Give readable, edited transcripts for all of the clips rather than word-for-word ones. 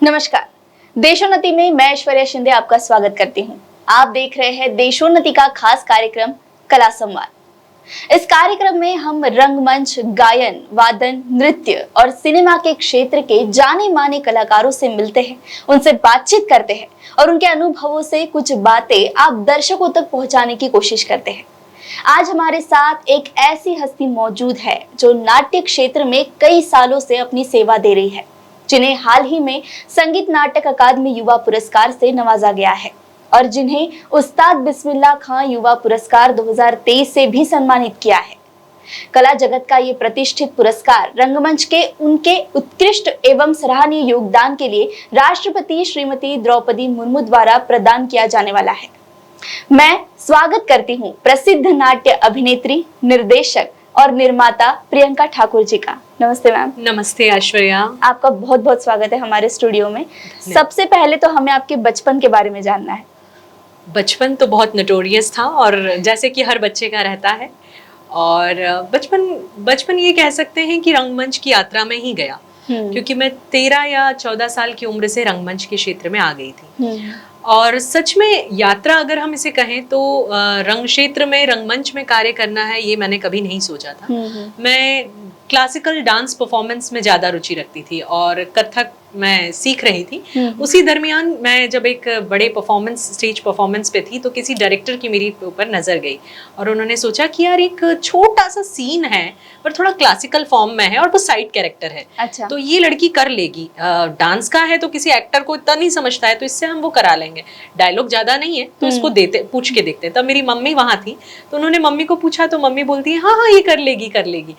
नमस्कार। देशोन्नति में मैं ऐश्वर्या शिंदे आपका स्वागत करती हूँ। आप देख रहे हैं देशोन्नति का खास कार्यक्रम कला संवाद। इस कार्यक्रम में हम रंगमंच, गायन, वादन, नृत्य और सिनेमा के क्षेत्र के जाने माने कलाकारों से मिलते हैं, उनसे बातचीत करते हैं और उनके अनुभवों से कुछ बातें आप दर्शकों तक पहुंचाने की कोशिश करते हैं। आज हमारे साथ एक ऐसी हस्ती मौजूद है जो नाट्य क्षेत्र में कई सालों से अपनी सेवा दे रही है, जिन्हें हाल ही में संगीत नाटक अकादमी युवा पुरस्कार से नवाजा गया है और जिन्हें उस्ताद बिस्मिल्लाह खां युवा पुरस्कार 2023 से भी सम्मानित किया है। कला जगत का ये प्रतिष्ठित पुरस्कार रंगमंच के उनके उत्कृष्ट एवं सराहनीय योगदान के लिए राष्ट्रपति श्रीमती द्रौपदी मुर्मू द्वारा प्रदान किया जाने वाला है। मैं स्वागत करती हूँ प्रसिद्ध नाट्य अभिनेत्री, निर्देशक और निर्माता प्रियंका ठाकुर जी का। नमस्ते मैम। नमस्ते ऐश्वर्या। आपका बहुत बहुत स्वागत है हमारे स्टूडियो में। सबसे पहले तो हमें आपके बचपन के बारे में जानना है। बचपन तो बहुत नोटोरियस था और जैसे कि हर बच्चे का रहता है, और बचपन ये कह सकते हैं कि रंगमंच की यात्रा में ही गया, क्योंकि मैं 13 या 14 साल की उम्र से रंगमंच के क्षेत्र में आ गई थी। और सच में यात्रा अगर हम इसे कहें तो रंग क्षेत्र में, रंगमंच में कार्य करना है, ये मैंने कभी नहीं सोचा था। मैं क्लासिकल डांस परफॉर्मेंस में ज़्यादा रुचि रखती थी और कथक मैं सीख रही थी। उसी दरमियान मैं जब एक बड़े स्टेज परफॉर्मेंस पे थी तो किसी डायरेक्टर की मेरी ऊपर नज़र गई और उन्होंने सोचा कि यार एक छोटा सा सीन है पर थोड़ा क्लासिकल फॉर्म में है और वो साइड कैरेक्टर है। अच्छा। तो ये लड़की कर लेगी। डांस का है तो किसी एक्टर को इतना नहीं समझता है, तो इससे हम वो करा लेंगे। डायलॉग ज़्यादा नहीं है तो इसको पूछ के देखते हैं। तब मेरी मम्मी वहाँ थी तो उन्होंने मम्मी को पूछा तो मम्मी बोलती है हाँ हाँ ये कर लेगी।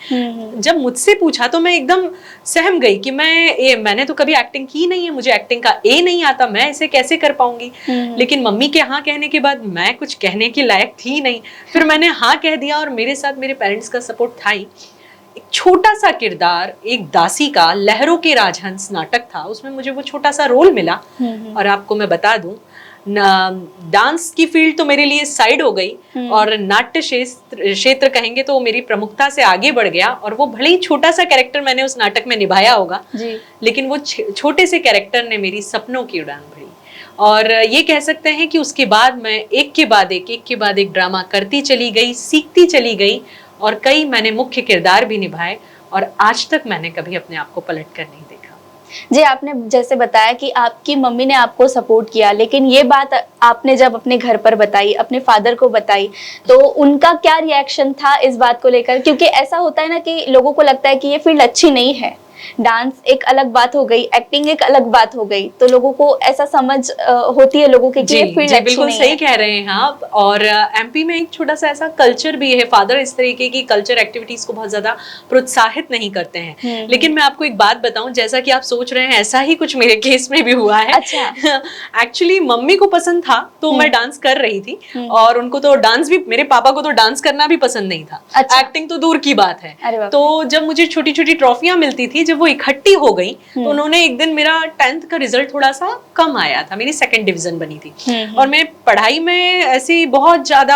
जब मुझसे पूछा तो मैं एकदम सहम गई कि मैंने तो कभी एक्टिंग की नहीं है, मुझे एक्टिंग का ए नहीं आता, मैं इसे कैसे कर पाऊंगी। लेकिन मम्मी के हाँ कहने के बाद मैं कुछ कहने के लायक थी नहीं, फिर मैंने हाँ कह दिया और मेरे साथ मेरे पेरेंट्स का सपोर्ट था ही। एक छोटा सा किरदार, एक दासी का, लहरों के राजहंस नाटक था, उसमें मुझे वो छोटा सा रोल मिला। और आपको मैं बता दूं, डांस की फील्ड तो मेरे लिए साइड हो गई और नाट्य क्षेत्र कहेंगे तो मेरी प्रमुखता से आगे बढ़ गया। और वो भले ही छोटा सा कैरेक्टर मैंने उस नाटक में निभाया होगा जी। लेकिन वो छोटे से कैरेक्टर ने मेरी सपनों की उड़ान भरी। और ये कह सकते हैं कि उसके बाद मैं एक के बाद एक ड्रामा करती चली गई, सीखती चली गई और कई मैंने मुख्य किरदार भी निभाए और आज तक मैंने कभी अपने आप को पलट कर नहीं देखा। जी, आपने जैसे बताया कि आपकी मम्मी ने आपको सपोर्ट किया, लेकिन ये बात आपने जब अपने घर पर बताई, अपने फादर को बताई, तो उनका क्या रिएक्शन था इस बात को लेकर? क्योंकि ऐसा होता है ना कि लोगों को लगता है कि ये फील्ड अच्छी नहीं है, डांस एक अलग बात हो गई, एक्टिंग एक अलग बात हो गई, तो लोगों को ऐसा समझ होती है लोगों के कि ये फील्ड अच्छी बिल्कुल नहीं सही कह रहे हैं आप। और एमपी में एक छोटा सा ऐसा कल्चर भी है, फादर इस तरीके की कल्चर एक्टिविटीज को बहुत ज्यादा प्रोत्साहित नहीं करते हैं। लेकिन मैं आपको एक बात बताऊं, जैसा कि आप सोच रहे हैं ऐसा ही कुछ मेरे केस में भी हुआ है। अच्छा। एक्चुअली मम्मी को पसंद था तो मैं डांस कर रही थी और उनको तो डांस भी, मेरे पापा को तो डांस करना भी पसंद नहीं था। अच्छा। एक्टिंग तो दूर की बात है। तो जब मुझे छोटी छोटी ट्रॉफियां मिलती थी, जब वो इकट्ठी हो गई तो उन्होंने एक दिन, मेरा 10th का रिजल्ट थोड़ा सा कम आया था, मेरी 2nd डिवीजन बनी थी और मैं पढ़ाई में ऐसी बहुत ज्यादा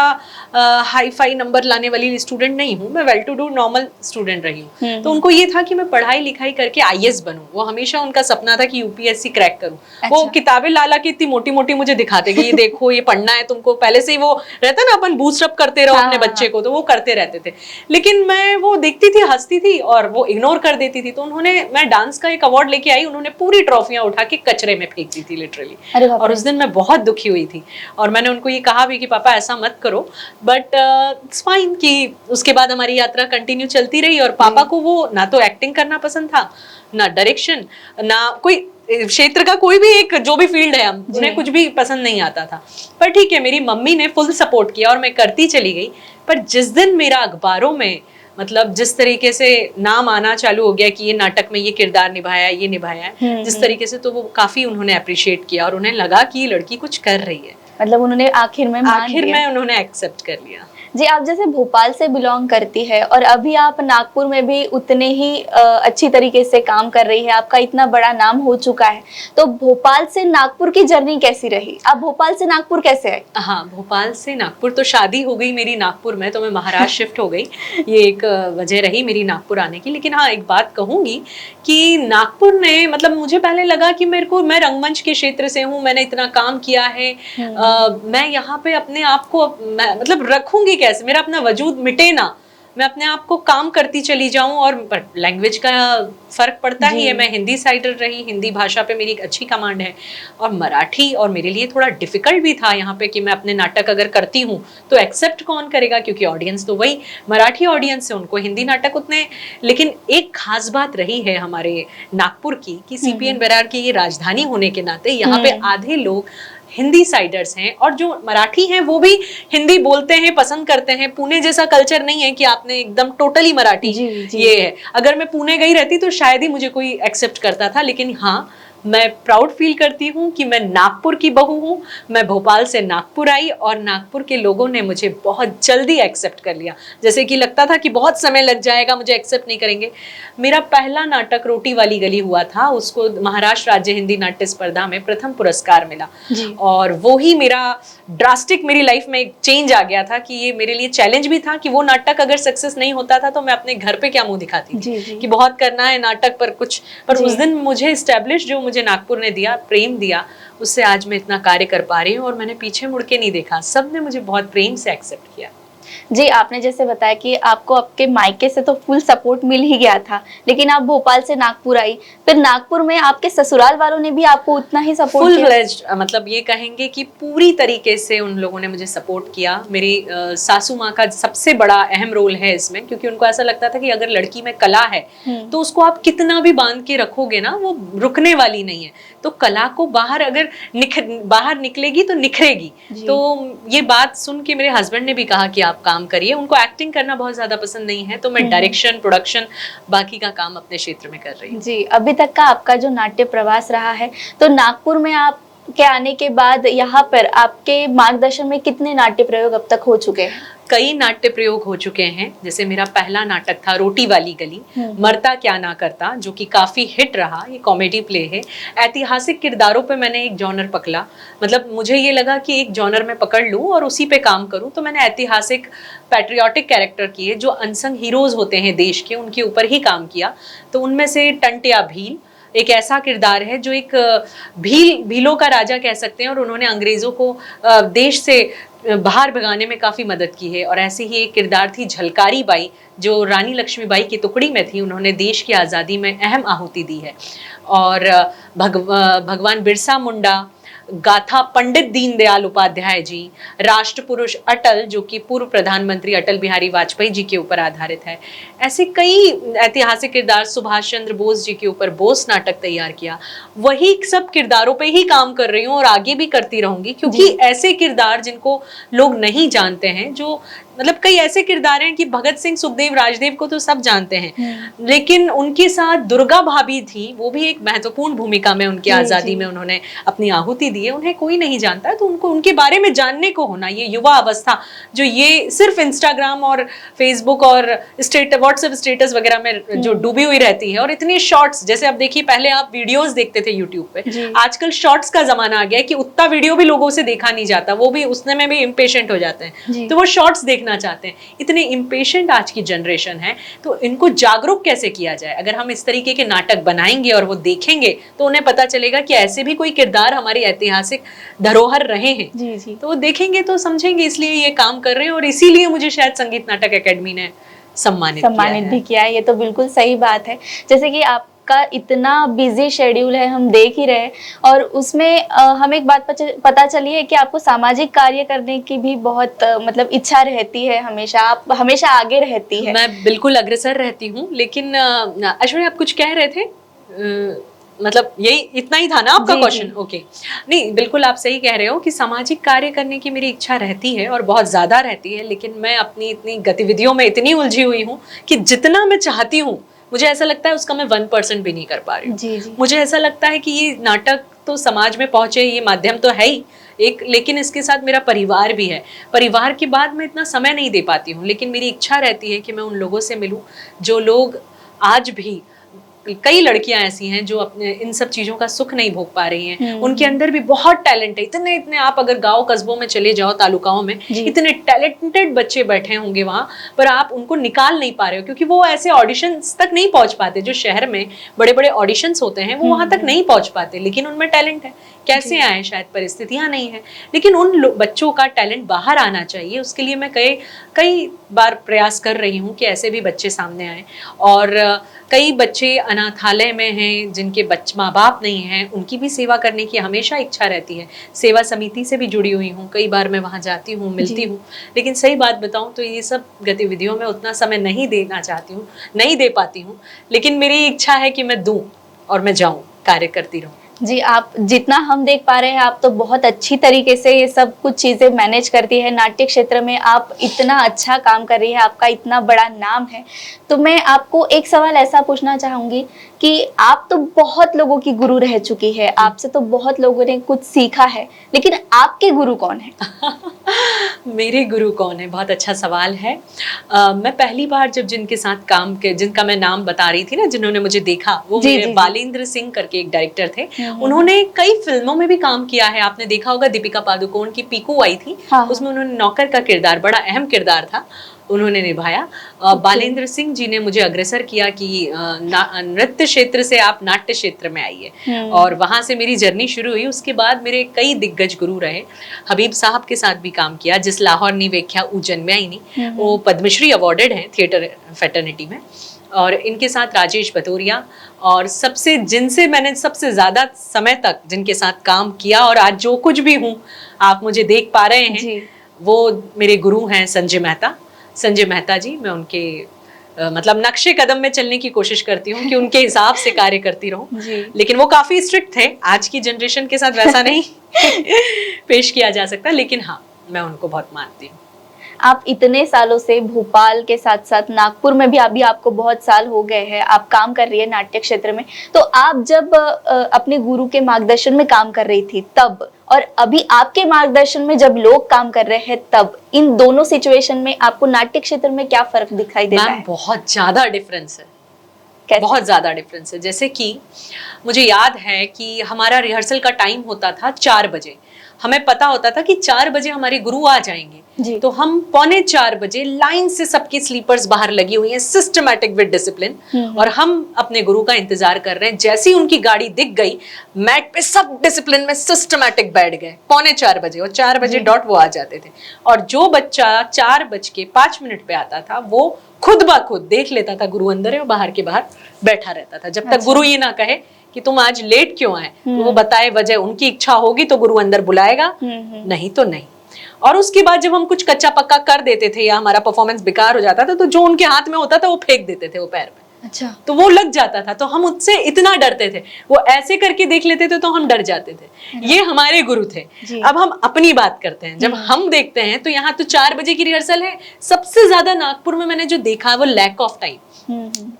हाई फाई नंबर लाने वाली स्टूडेंट नहीं हूँ, मैं well to do normal student रही हूँ। तो उनको ये था कि मैं पढ़ाई लिखाई करके IAS बनूं, वो हमेशा उनका सपना था कि UPSC क्रैक करूं। अच्छा। वो किताबें ला के इतनी मोटी मोटी मुझे दिखाते कि ये देखो ये पढ़ना है तुमको, पहले से ही वो रहता ना अपन बूस्ट अप करते रहो अपने बच्चे को, तो वो करते रहते थे। लेकिन मैं वो देखती थी, हंसती थी और वो इग्नोर कर देती थी। तो उन्होंने, मैं डांस का एक अवार्ड लेके आई, उन्होंने पूरी ट्रॉफियां उठा के कचरे में फेंक दी थी लिटरली। और उस दिन मैं बहुत दुखी हुई थी और मैंने उनको ये कहा भी कि पापा ऐसा मत करो, बट इट्स फाइन। कि उसके बाद हमारी यात्रा कंटिन्यू चलती रही और पापा को वो ना तो एक्टिंग करना पसंद था, ना डायरेक्शन, ना कोई क्षेत्र का कोई भी एक जो भी फील्ड है, उन्हें कुछ भी पसंद नहीं आता था। पर ठीक है, मेरी मम्मी ने फुल सपोर्ट किया और मैं करती चली गई। पर जिस दिन मेरा अखबारों में, मतलब जिस तरीके से नाम आना चालू हो गया कि ये नाटक में ये किरदार निभाया, ये निभाया है, जिस तरीके से, तो वो काफी उन्होंने अप्रिशिएट किया और उन्हें लगा कि ये लड़की कुछ कर रही है। मतलब उन्होंने आखिर में उन्होंने एक्सेप्ट कर लिया। जी, आप जैसे भोपाल से बिलोंग करती है और अभी आप नागपुर में भी उतने ही अच्छी तरीके से काम कर रही है, आपका इतना बड़ा नाम हो चुका है, तो भोपाल से नागपुर की जर्नी कैसी रही? आप भोपाल से नागपुर कैसे आए? हाँ, भोपाल से नागपुर तो शादी हो गई मेरी नागपुर में, तो मैं महाराष्ट्र शिफ्ट हो गई। ये एक वजह रही मेरी नागपुर आने की। लेकिन हाँ, एक बात कहूँगी कि नागपुर ने मतलब मुझे पहले लगा कि मैं रंगमंच के क्षेत्र से हूँ, मैंने इतना काम किया है, मैं यहाँ पे अपने आप को मतलब रखूंगी कैसे, मेरा अपना वजूद मिटे ना, मैं अपने आप को काम करती चली जाऊं। और लैंग्वेज का फर्क पड़ता ही है, मैं हिंदी साइडर रही, हिंदी भाषा पे मेरी एक अच्छी कमांड है, और मराठी, और मेरे लिए थोड़ा डिफिकल्ट भी था यहाँ पे कि मैं अपने नाटक अगर करती हूँ तो एक्सेप्ट कौन करेगा, क्योंकि ऑडियंस तो वही मराठी ऑडियंस है, उनको हिंदी नाटक उतने। लेकिन एक खास बात रही है हमारे नागपुर की कि सीपीएन बेरार की ये राजधानी होने के नाते यहाँ पे आधे लोग हिंदी साइडर्स हैं, और जो मराठी हैं वो भी हिंदी बोलते हैं, पसंद करते हैं। पुणे जैसा कल्चर नहीं है कि आपने एकदम टोटली मराठी ये है। अगर मैं पुणे गई रहती तो शायद ही मुझे कोई एक्सेप्ट करता था। लेकिन हाँ, मैं प्राउड फील करती हूँ कि मैं नागपुर की बहू हूँ। मैं भोपाल से नागपुर आई और नागपुर के लोगों ने मुझे बहुत जल्दी एक्सेप्ट कर लिया। जैसे कि लगता था कि बहुत समय लग जाएगा, मुझे एक्सेप्ट नहीं करेंगे। मेरा पहला नाटक रोटी वाली गली हुआ था, उसको महाराष्ट्र राज्य हिंदी नाट्य स्पर्धा में प्रथम पुरस्कार मिला, और वो ही मेरा ड्रास्टिक मेरी लाइफ में एक चेंज आ गया था कि ये मेरे लिए चैलेंज भी था कि वो नाटक अगर सक्सेस नहीं होता था तो मैं अपने घर पे क्या मुंह दिखाती थी कि बहुत करना है नाटक पर कुछ। पर उस दिन मुझे एस्टेब्लिश जो मुझे नागपुर ने दिया, प्रेम दिया, उससे आज मैं इतना कार्य कर पा रही हूँ, और मैंने पीछे मुड़ के नहीं देखा। सबने मुझे बहुत प्रेम से एक्सेप्ट किया। जी, आपने जैसे बताया कि आपको आपके मायके से तो फुल सपोर्ट मिल ही गया था, लेकिन आप भोपाल से नागपुर आई, फिर नागपुर में आपके ससुराल वालों ने भी आपको उतना ही सपोर्ट फुल फ्लेज्ड, मतलब ये कहेंगे कि पूरी तरीके से उन लोगों ने मुझे सपोर्ट किया। मेरी सासू माँ का सबसे बड़ा अहम रोल है इसमें, क्योंकि उनको ऐसा लगता था कि अगर लड़की में कला है तो उसको आप कितना भी बांध के रखोगे ना, वो रुकने वाली नहीं है। तो कला को बाहर अगर बाहर निकलेगी तो निखरेगी। तो ये बात सुन के मेरे हस्बैंड ने भी कहा कि आप काम करिए। उनको एक्टिंग करना बहुत ज्यादा पसंद नहीं है, तो मैं डायरेक्शन, प्रोडक्शन, बाकी का काम अपने क्षेत्र में कर रही हूँ। जी, अभी तक का आपका जो नाट्य प्रवास रहा है, तो नागपुर में आप के आने के बाद यहाँ पर आपके मार्गदर्शन में कितने नाट्य प्रयोग अब तक हो चुके हैं? कई नाट्य प्रयोग हो चुके हैं। जैसे मेरा पहला नाटक था रोटी वाली गली, मरता क्या ना करता, जो कि काफी हिट रहा। ये कॉमेडी प्ले है। ऐतिहासिक किरदारों पे मैंने एक जॉनर पकड़ा, मतलब मुझे ये लगा कि एक जॉनर में पकड़ लूं और उसी पे काम करूं, तो मैंने ऐतिहासिक पैट्रियोटिक कैरेक्टर किए जो अनसंग हीरोज होते हैं देश के, उनके ऊपर ही काम किया। तो उनमें से टंट्या भील एक ऐसा किरदार है जो एक भीलों का राजा कह सकते हैं, और उन्होंने अंग्रेजों को देश से बाहर भगाने में काफी मदद की है। और ऐसी ही एक किरदार थी झलकारी बाई, जो रानी लक्ष्मीबाई की टुकड़ी में थी। उन्होंने देश की आज़ादी में अहम आहुति दी है। और भगवान बिरसा मुंडा, गाथा पंडित दीनदयाल उपाध्याय जी, राष्ट्र पुरुष अटल, जो कि पूर्व प्रधानमंत्री अटल बिहारी वाजपेयी जी के ऊपर आधारित है। ऐसे कई ऐतिहासिक किरदार, सुभाष चंद्र बोस जी के ऊपर बोस नाटक तैयार किया। वही सब किरदारों पे ही काम कर रही हूँ और आगे भी करती रहूंगी, क्योंकि ऐसे किरदार जिनको लोग नहीं जानते हैं, जो मतलब कई ऐसे किरदार हैं कि भगत सिंह, सुखदेव, राजदेव को तो सब जानते हैं, लेकिन उनके साथ दुर्गा भाभी थी, वो भी एक महत्वपूर्ण भूमिका में उनकी आजादी में उन्होंने अपनी आहुति दी है। उन्हें कोई नहीं जानता, तो उनको उनके बारे में जानने को होना, ये युवा अवस्था जो ये सिर्फ इंस्टाग्राम और फेसबुक और व्हाट्सएप स्टेटस वगैरह में जो डूबी हुई रहती है, और इतने शॉर्ट्स, जैसे अब देखिए पहले आप वीडियोस देखते थे यूट्यूब पे, आजकल शॉर्ट्स का जमाना आ गया है कि उतना वीडियो भी लोगों से देखा नहीं जाता, वो भी उसने में भी इम्पेशेंट हो जाते हैं, तो वो शॉर्ट्स देखना चाहते हैं। इतने इम्पेशेंट आज की जनरेशन है, तो इनको जागरूक कैसे किया जाए? अगर हम इस तरीके के नाटक बनाएंगे और वो देखेंगे तो उन्हें पता चलेगा कि ऐसे भी कोई किरदार हमारी ऐतिहासिक धरोहर रहे हैं। तो वो देखेंगे तो समझेंगे, इसलिए ये काम कर रहे हैं, और इसीलिए मुझे शायद संगीत नाटक अकेडमी ने सम्मानित भी किया है। ये तो बिल्कुल सही बात है। जैसे कि आप का इतना बिजी शेड्यूल है, हम देख ही रहे, और उसमें हमें एक बात पता चली है कि आपको सामाजिक कार्य करने की भी बहुत मतलब इच्छा रहती है, हमेशा आप हमेशा आगे रहती है। मैं बिल्कुल अग्रसर रहती हूँ, लेकिन अश्विनी आप कुछ कह रहे थे, मतलब यही इतना ही था ना आपका क्वेश्चन? ओके, नहीं बिल्कुल आप सही कह रहे हो कि सामाजिक कार्य करने की मेरी इच्छा रहती है और बहुत ज्यादा रहती है, लेकिन मैं अपनी इतनी गतिविधियों में इतनी उलझी हुई हूँ कि जितना मैं चाहती हूँ, मुझे ऐसा लगता है उसका मैं 1% भी नहीं कर पा रही हूँ। मुझे ऐसा लगता है कि ये नाटक तो समाज में पहुंचे, ये माध्यम तो है ही, एक, लेकिन इसके साथ मेरा परिवार भी है। परिवार के बाद मैं इतना समय नहीं दे पाती हूँ, लेकिन मेरी इच्छा रहती है कि मैं उन लोगों से मिलूं जो लोग आज भी, कई लड़कियां ऐसी हैं जो अपने इन सब चीजों का सुख नहीं भोग पा रही हैं। उनके अंदर भी बहुत टैलेंट है, इतने इतने, आप अगर गांव कस्बों में चले जाओ, तालुकाओं में इतने टैलेंटेड बच्चे बैठे होंगे वहां पर, आप उनको निकाल नहीं पा रहे हो क्योंकि वो ऐसे ऑडिशंस तक नहीं पहुंच पाते। जो शहर में बड़े बड़े ऑडिशंस होते हैं वो वहां तक नहीं पहुंच पाते, लेकिन उनमें टैलेंट है। कैसे आए? शायद परिस्थितियां नहीं है, लेकिन उन बच्चों का टैलेंट बाहर आना चाहिए। उसके लिए मैं कई बार प्रयास कर रही हूँ कि ऐसे भी बच्चे सामने आए। और कई बच्चे अनाथालय में हैं जिनके माँ बाप नहीं हैं, उनकी भी सेवा करने की हमेशा इच्छा रहती है। सेवा समिति से भी जुड़ी हुई हूँ, कई बार मैं वहाँ जाती हूँ, मिलती हूँ। लेकिन सही बात बताऊँ तो ये सब गतिविधियों में उतना समय नहीं देना चाहती हूँ, नहीं दे पाती हूँ। लेकिन मेरी इच्छा है कि मैं दूँ और मैं जाऊँ, कार्य करती रहूँ। जी, आप जितना हम देख पा रहे हैं, आप तो बहुत अच्छी तरीके से ये सब कुछ चीजें मैनेज करती है। नाट्य क्षेत्र में आप इतना अच्छा काम कर रही है, आपका इतना बड़ा नाम है। तो मैं आपको एक सवाल ऐसा पूछना चाहूंगी कि आप तो बहुत लोगों की गुरु रह चुकी है, आपसे तो बहुत लोगों ने कुछ सीखा है, लेकिन आपके गुरु कौन है? मेरे गुरु कौन है? बहुत अच्छा सवाल है। मैं पहली बार जब जिनके साथ काम के, जिनका मैं नाम बता रही थी ना, जिन्होंने मुझे देखा, वो मेरे बालेंद्र सिंह करके एक डायरेक्टर थे। उन्होंने कई फिल्मों में भी काम किया है। आपने देखा होगा दीपिका पादुकोण की पीकू आई थी, उसमें उन्होंने नौकर का किरदार, बड़ा अहम किरदार था, उन्होंने निभाया। बालेंद्र सिंह जी ने मुझे अग्रसर किया कि नृत्य क्षेत्र से आप नाट्य क्षेत्र में आइए, और वहां से मेरी जर्नी शुरू हुई। उसके बाद मेरे कई दिग्गज गुरु रहे। हबीब साहब के साथ भी काम किया, जिस लाहौर नी वेख्या ऊ जन्म्या ही नहीं, वो पद्मश्री अवॉर्डेड हैं थिएटर फेटर्निटी में। और इनके साथ राजेश भदौरिया, और सबसे जिनसे मैंने सबसे ज्यादा समय तक जिनके साथ काम किया, और आज जो कुछ भी हूँ आप मुझे देख पा रहे हैं, वो मेरे गुरु हैं संजय मेहता। संजय मेहता जी, मैं उनके मतलब नक्शे कदम में चलने की कोशिश करती हूँ कि उनके हिसाब से कार्य करती रहूं। लेकिन वो काफी स्ट्रिक्ट थे, आज की जनरेशन के साथ वैसा नहीं पेश किया जा सकता, लेकिन हाँ, मैं उनको बहुत मानती हूँ। आप इतने सालों से भोपाल के साथ साथ नागपुर में भी अभी आपको बहुत साल हो गए हैं, आप काम कर रही है नाट्य क्षेत्र में। तो आप जब अपने गुरु के मार्गदर्शन में काम कर रही थी तब, और अभी आपके मार्गदर्शन में जब लोग काम कर रहे हैं तब, इन दोनों सिचुएशन में आपको नाट्य क्षेत्र में क्या फर्क दिखाई देता है? बहुत ज्यादा डिफरेंस है। कैसे? बहुत ज्यादा डिफरेंस है। जैसे कि मुझे याद है कि हमारा रिहर्सल का टाइम होता था 4 बजे। हमें पता होता था कि 4 बजे हमारे गुरु आ जाएंगे, तो हम 3:45 बजे लाइन से सबकी स्लीपर्स बाहर लगी हुई हैं, सिस्टमैटिक विद डिसिप्लिन, और हम अपने गुरु का इंतजार कर रहे हैं। जैसे ही उनकी गाड़ी दिख गई, मैट पे सब डिसिप्लिन में सिस्टमैटिक बैठ गए 3:45 बजे, और 4 बजे डॉट वो आ जाते थे। और जो बच्चा 4:05 पे आता था, वो खुद ब खुद देख लेता था गुरु अंदर है, और बाहर के बाहर बैठा रहता था, जब तक गुरु ये ना कहे कि तुम आज लेट क्यों आए, तो वो बताए वजह। उनकी इच्छा होगी तो गुरु अंदर बुलाएगा, नहीं तो नहीं। और उसके बाद जब हम कुछ कच्चा पक्का कर देते थे या हमारा परफॉर्मेंस बेकार हो जाता था, तो जो उनके हाथ में होता था वो फेंक देते थे वो पैर में। अच्छा। तो वो लग जाता था, तो हम उससे इतना डरते थे। वो ऐसे करके देख लेते थे तो हम डर जाते थे। ये हमारे गुरु थे। अब हम अपनी बात करते हैं। जब हम देखते हैं तो यहाँ तो 4 बजे की रिहर्सल है। सबसे ज्यादा नागपुर में मैंने जो देखा है वो लैक ऑफ टाइम,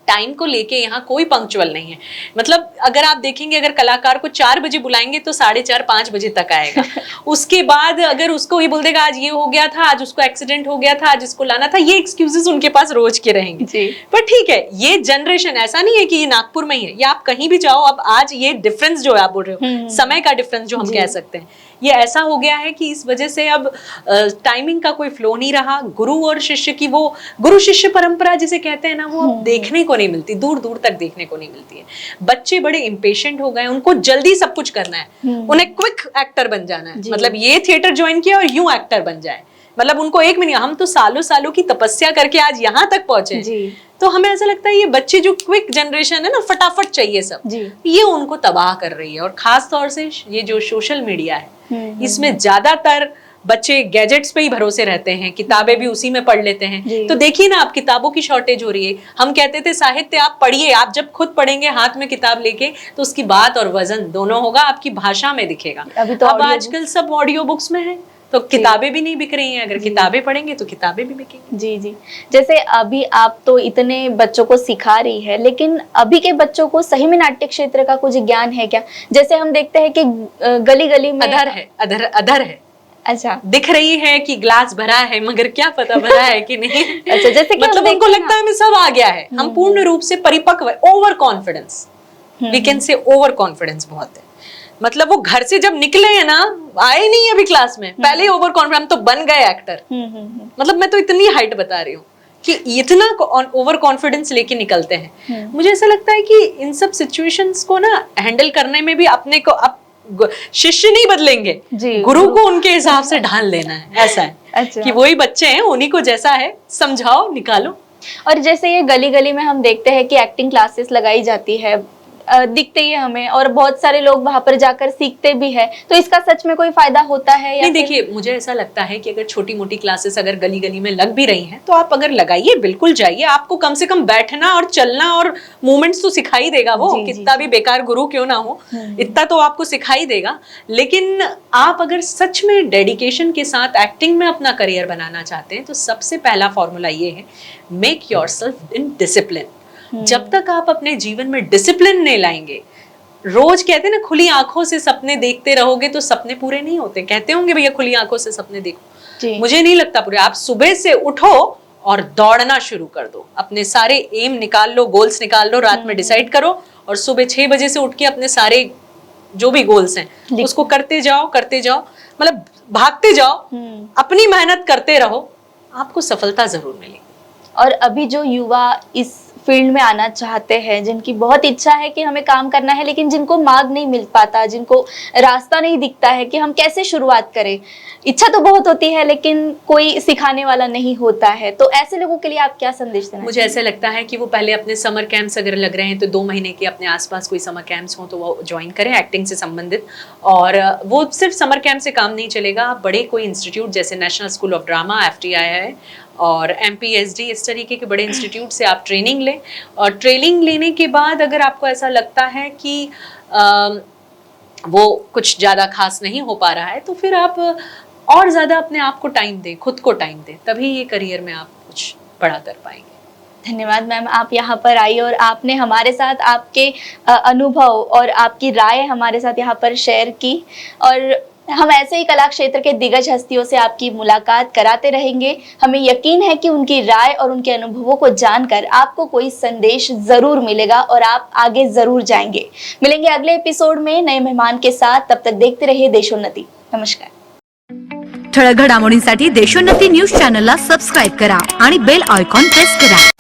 टाइम को लेके यहाँ कोई पंक्चुअल नहीं है। मतलब अगर आप देखेंगे, अगर कलाकार को 4 बजे बुलाएंगे तो 4:30-5 बजे तक आएगा। उसके बाद अगर उसको ये बोल देगा आज ये हो गया था, आज उसको एक्सीडेंट हो गया था, आज इसको लाना था, ये एक्सक्यूजेस उनके पास रोज के रहेंगे। पर ठीक है, ये जनरेशन ऐसा नहीं है कि ये नागपुर में ही है, या आप कहीं भी जाओ। अब आज ये डिफरेंस जो है, आप बोल रहे हो समय का डिफरेंस जो हम कह सकते हैं, ये ऐसा हो गया है कि इस वजह से अब टाइमिंग का कोई फ्लो नहीं रहा। गुरु और शिष्य की वो गुरु शिष्य परंपरा जिसे कहते हैं ना, वो अब देखने को नहीं मिलती, दूर दूर तक देखने को नहीं मिलती है। बच्चे बड़े इम्पेशेंट हो गए, उनको जल्दी सब कुछ करना है, उन्हें क्विक एक्टर बन जाना है। मतलब ये थिएटर ज्वाइन किया और यूं एक्टर बन जाए, मतलब उनको 1 मिनट। हम तो सालों सालों की तपस्या करके आज यहाँ तक पहुंचे, तो हमें ऐसा लगता है ये बच्चे जो क्विक जनरेशन है ना, फटाफट चाहिए सब, ये उनको तबाह कर रही है। और खास तौर से ये जो सोशल मीडिया है, इसमें ज्यादातर बच्चे गैजेट्स पे ही भरोसे रहते हैं, किताबें भी उसी में पढ़ लेते हैं। तो देखिए ना, आप किताबों की शॉर्टेज हो रही है। हम कहते थे साहित्य आप पढ़िए, आप जब खुद पढ़ेंगे हाथ में किताब लेके, तो उसकी बात और वजन दोनों होगा, आपकी भाषा में दिखेगा। अब आजकल सब ऑडियो बुक्स में है, तो किताबें भी नहीं बिक रही हैं, अगर किताबें पढ़ेंगे तो किताबें भी बिकेंगी। जी जी। जैसे अभी आप तो इतने बच्चों को सिखा रही है, लेकिन अभी के बच्चों को सही में नाट्य क्षेत्र का कुछ ज्ञान है क्या? जैसे हम देखते हैं कि गली गली में अधर है। अच्छा, दिख रही है कि ग्लास भरा है, मगर क्या पता भरा है कि नहीं। अच्छा, जैसे कि मतलब उनको लगता है हमें सब आ गया है, हम पूर्ण रूप से परिपक्व, over confidence, we can say over confidence बहुत है। मतलब वो घर से जब निकले हैं ना, आए नहीं अभी क्लास में, पहले ही ओवर कॉन्फिडेंस, हम तो बन गए एक्टर। मतलब मैं तो इतनी हाइट बता रही हूँ कि इतना ओवर कॉन्फिडेंस लेके निकलते हैं। मुझे ऐसा लगता है कि इन सब सिचुएशंस को ना हैंडल करने में भी अपने को शिष्य नहीं बदलेंगे, गुरु को उनके हिसाब से ढाल लेना है, ऐसा है। अच्छा। कि वही बच्चे हैं, उन्हीं को जैसा है समझाओ, निकालो। और जैसे ये गली गली में हम देखते हैं कि एक्टिंग क्लासेस लगाई जाती है, दिखते ही है हमें, और बहुत सारे लोग वहां पर जाकर सीखते भी है, तो इसका सच में कोई फायदा होता है या नहीं? देखिए, मुझे ऐसा लगता है कि अगर छोटी मोटी क्लासेस अगर गली गली में लग भी रही हैं, तो आप अगर लगाइए, बिल्कुल जाइए, आपको कम से कम बैठना और चलना और मूवमेंट्स तो सिखाई देगा वो, कितना भी बेकार गुरु क्यों ना हो, इतना तो आपको सिखाई देगा। लेकिन आप अगर सच में डेडिकेशन के साथ एक्टिंग में अपना करियर बनाना चाहते हैं, तो सबसे पहला फॉर्मूला ये है, मेक योरसेल्फ इन डिसिप्लिन। जब तक आप अपने जीवन में डिसिप्लिन नहीं लाएंगे, रोज कहते हैं ना, खुली आंखों से सपने देखते रहोगे तो सपने पूरे नहीं होते। कहते होंगे भैया खुली आंखों से सपने देखो, मुझे नहीं लगता पूरे। आप सुबह से उठो और दौड़ना शुरू कर दो, अपने सारे एम निकाल लो, गोल्स निकाल लो, रात में डिसाइड करो, और सुबह 6 बजे से उठ के अपने सारे जो भी गोल्स हैं उसको करते जाओ, मतलब भागते जाओ, अपनी मेहनत करते रहो, आपको सफलता जरूर मिलेगी। और अभी जो युवा इस फील्ड में आना चाहते हैं, जिनकी बहुत इच्छा है कि हमें काम करना है, लेकिन जिनको मार्ग नहीं मिल पाता, जिनको रास्ता नहीं दिखता है कि हम कैसे शुरुआत करें, इच्छा तो बहुत होती है लेकिन कोई सिखाने वाला नहीं होता है, तो ऐसे लोगों के लिए आप क्या संदेश देना? मुझे ऐसा लगता है कि वो पहले अपने समर कैंप्स अगर लग रहे हैं तो 2 महीने के अपने आसपास कोई समर कैंप्स हो तो वो ज्वाइन करें एक्टिंग से संबंधित। और वो सिर्फ समर कैंप से काम नहीं चलेगा, आप बड़े कोई इंस्टीट्यूट जैसे national school of drama, FTI है, और MPSD, इस तरीके के बड़े इंस्टीट्यूट से आप ट्रेनिंग लें। और ट्रेनिंग लेने के बाद अगर आपको ऐसा लगता है कि वो कुछ ज़्यादा खास नहीं हो पा रहा है, तो फिर आप और ज़्यादा अपने आप को टाइम दें, खुद को टाइम दें, तभी ये करियर में आप कुछ बड़ा कर पाएंगे। धन्यवाद मैम, आप यहाँ पर आई और आपने हमारे साथ आपके अनुभव और आपकी राय हमारे साथ यहाँ पर शेयर की, और हम ऐसे ही कला क्षेत्र के दिग्गज हस्तियों से आपकी मुलाकात कराते रहेंगे। हमें यकीन है कि उनकी राय और उनके अनुभवों को जानकर आपको कोई संदेश जरूर मिलेगा और आप आगे जरूर जाएंगे। मिलेंगे अगले एपिसोड में नए मेहमान के साथ, तब तक देखते रहिए देशोन्नति। नमस्कार। ठळक घडामोडींसाठी देशोन्नति न्यूज चॅनलला सबस्क्राईब करा आणि बेल आयकॉन प्रेस करा।